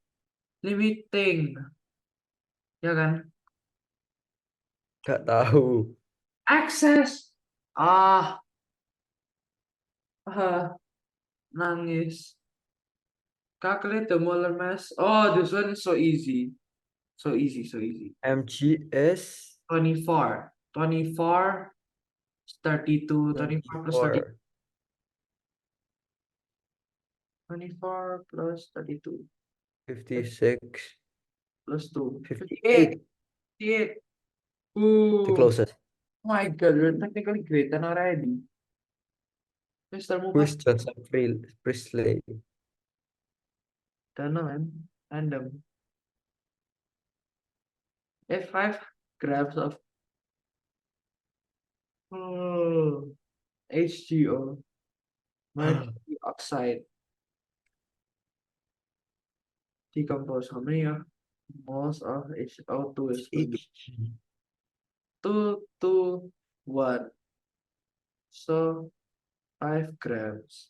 limiting? Ya kan? Gak tahu. Access. Ah, nangis. Calculate the molar mass. Oh, this one is so easy. So easy, so easy. Mg is 24. 24 is 32. 24 plus 30. 24. 24 plus 32. 56. Plus 2. 58. 58. The Ooh. closest. My God, we're technically great than already. Mr. Who's Mukas. Joseph Priestley? Don't know, man. Random. If 5 grams of HGO, mercury oxide, decompose how many moles of HO2 is produced? Hg. 2 to 1. So 5 grams.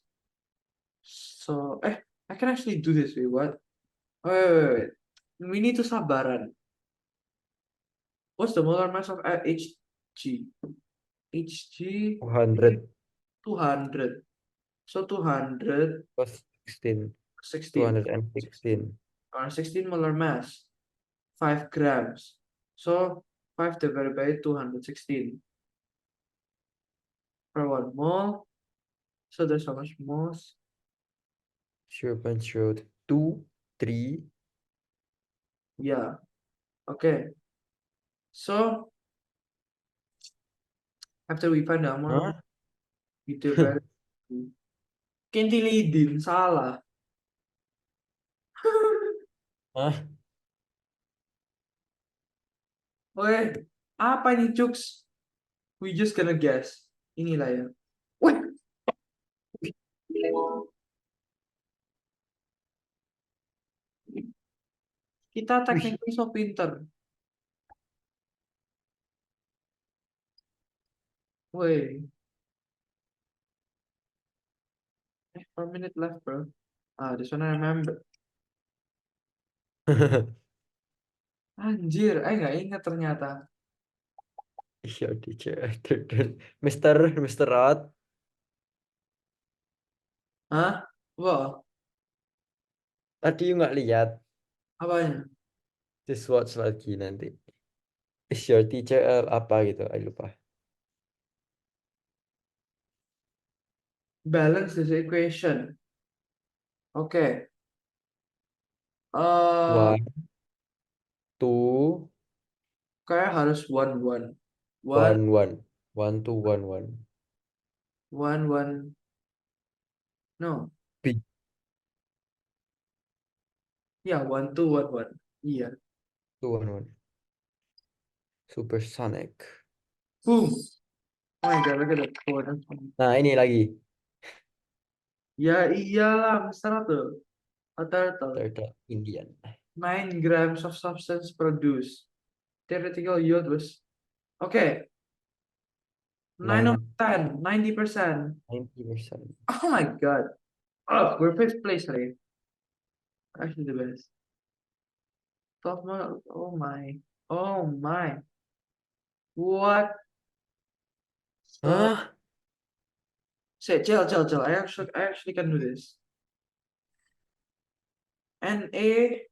So I can actually do this. Wait, what? Wait. We need to sabaran. What's the molar mass of Hg? Hg 200 200. So 200 plus 16. 16. 216. 16 molar mass. 5 grams. So 5 divided by 216 per 1 mole. So there's how much moles? 0.023. Yeah. Okay. So after we find the amount of Hah? we divide Kintilidin salah. Hah? Oke, apa ini Cux? We just gonna guess. Inilah ya. Wih, kita Wih. technically so pinter. Wait, 4 minutes left, bro. Ah, this one I remember. Anjir, nggak ingat ternyata. Your teacher. Mr. Rod. Hah? Wah, Tadi you nggak lihat. apanya? Just watch lagi nanti. Is your teacher apa gitu? I lupa. Balance this equation. Oke. One, two, Kayak harus one one. One, one, one. 1, 2, 1, 1. one, one. No. Big. Ya, one, two, one, one. Iya. 2, 1, 1. Supersonic. Boom. Oh my God, look at that code. Nah, ini lagi. Ya iyalah, Mister tuh. A turtle. Turtle Indian. 9 grams of substance produced. Theoretical yield was okay. 9 of 10, 90%. 90%. Oh my God. Oh, we're fifth place, right? Actually, the best. 12 months. Oh my. Oh my. What? So, Hah? say, chill. I actually can do this. And A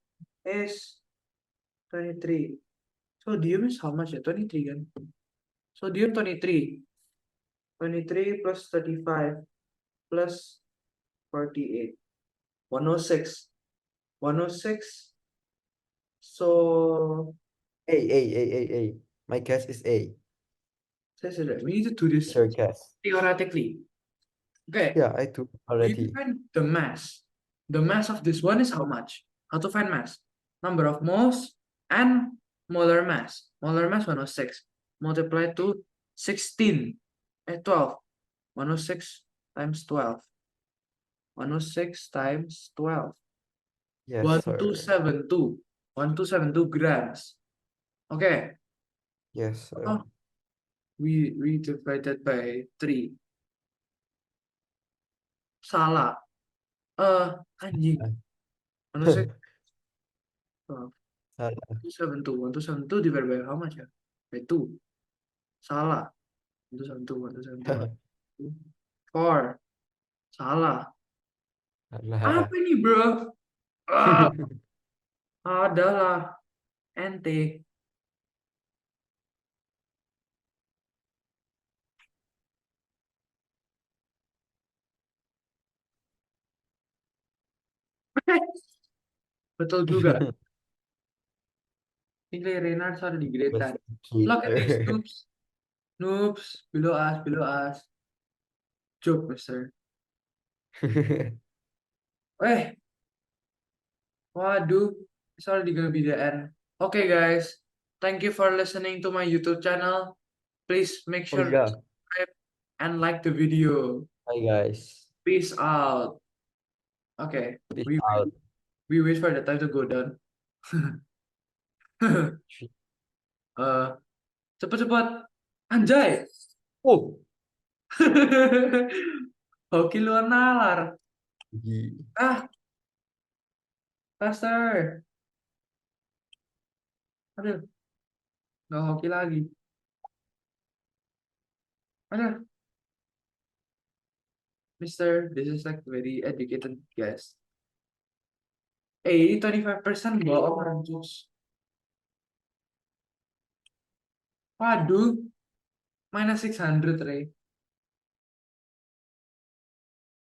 is 23. Sodium is how much? 23 kan? Sodium 23. 23 plus 35 plus 48. 106. 106. So, A. My guess is A. we need to do this Your guess. theoretically. Okay, Yeah, I do we need to already. find the mass. The mass of this one is how much? How to find mass? Number of moles and molar mass. Molar mass 106. Multiply to 16. 12. 106 times 12. 106 times 12. Yes, sir. 1272. 1272 grams. Okay. Yes, sir. Oh, we divided by 3. Salah. Anjing. 106. Salah. 1272. 1272 divided by how much ya? By 2. Salah. 1272. 1272. 4. Salah. Salah. Apa ini, bro? Ah, adalah ente. Betul juga. Ini Reynard ada di grade 10. Look at these Cheater. noobs. Noobs. Below us. Below us. Joke, mister. Waduh. It's already gonna be the end. Okay, guys. Thank you for listening to my YouTube channel. Please make Oh sure to yeah. subscribe and like the video. Hi guys. Peace out. Okay. Peace We out. wait for the time to go down. Cepet-cepet. Anjay. Oh. Hoki luar nalar. Gigi. Faster. Aduh, nggak hoki lagi. Aduh, Mister, this is like very educated guess. 25% bohong orang jokes. Waduh, minus 600, Ray.